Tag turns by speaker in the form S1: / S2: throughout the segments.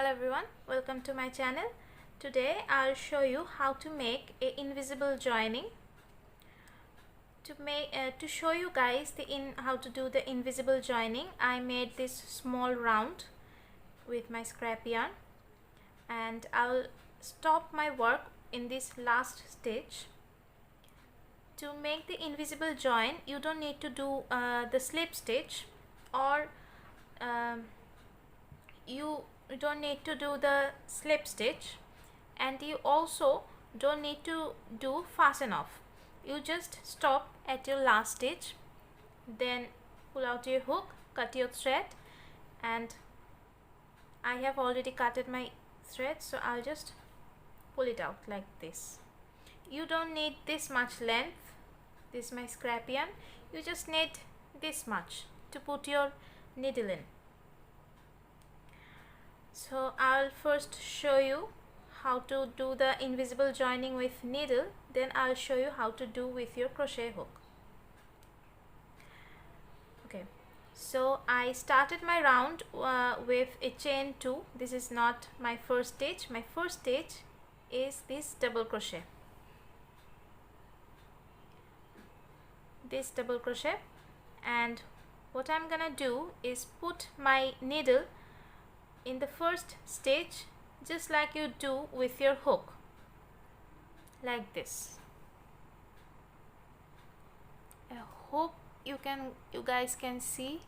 S1: Hello everyone, welcome to my channel. Today I'll show you how to make a invisible joining. To show you guys how to do the invisible joining, I made this small round with my scrap yarn, and I'll stop my work in this last stitch. To make the invisible join, you don't need to do the slip stitch, or you don't need to do the slip stitch, and you also don't need to do fasten off. You just stop at your last stitch, then pull out your hook, cut your thread, and I have already cutted my thread, so I'll just pull it out like this. You don't need this much length. This is my scrap yarn. You just need this much to put your needle in. So I'll first show you how to do the invisible joining with needle, then I'll show you how to do with your crochet hook. Okay, so I started my round with a chain 2. This is not my first stitch. My first stitch is this double crochet. This double crochet, and what I'm gonna do is put my needle in the first stitch, just like you do with your hook, like this. I hope you guys can see.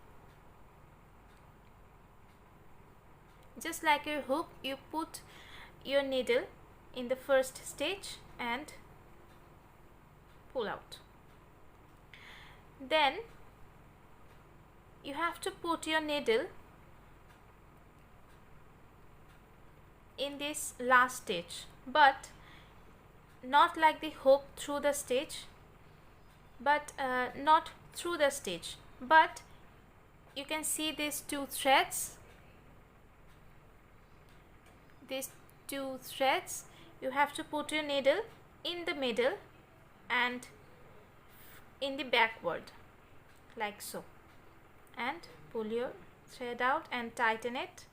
S1: Just like your hook, you put your needle in the first stitch and pull out. Then you have to put your needle in this last stitch, but not like the hook through the stitch, but not through the stitch, but you can see these two threads. These two threads, you have to put your needle in the middle and in the backward, like so, and pull your thread out and tighten it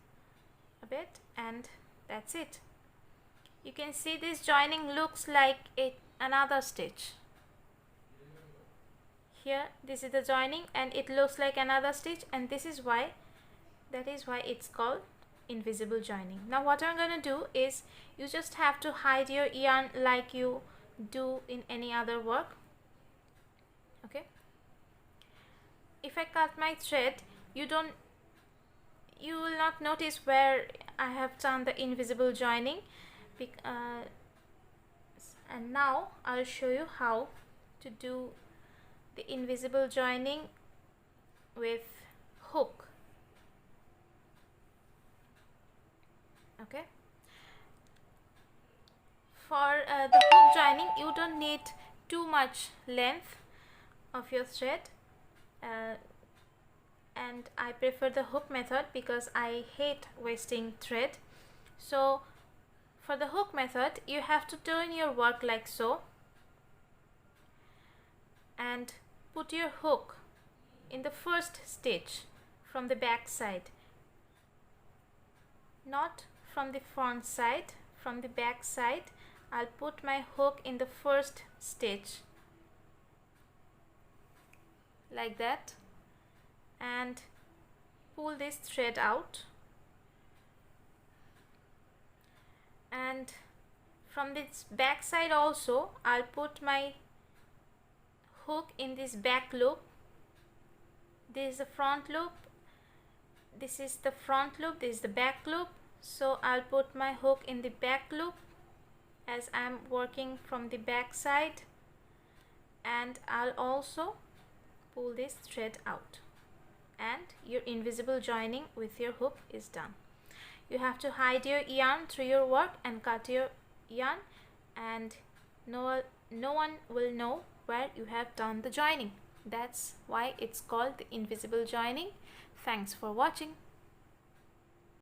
S1: a bit, and that's it. You can see this joining looks like another stitch. Here this is the joining and it looks like another stitch, and that is why it's called invisible joining. Now what I'm going to do is, you just have to hide your yarn like you do in any other work. Okay, if I cut my thread, you will not notice where I have done the invisible joining, and now I'll show you how to do the invisible joining with hook. Okay, for the hook joining, you don't need too much length of your thread, and I prefer the hook method because I hate wasting thread. So for the hook method, you have to turn your work like so and put your hook in the first stitch from the back side, not from the front side, from the back side. I'll put my hook in the first stitch like that, and pull this thread out, and from this back side also I'll put my hook in this back loop. This is the front loop, this is the front loop, this is the back loop, so I'll put my hook in the back loop as I'm working from the back side, and I'll also pull this thread out, and your invisible joining with your hook is done. You have to hide your yarn through your work and cut your yarn, and no one will know where you have done the joining. That's why it's called the invisible joining. Thanks for watching.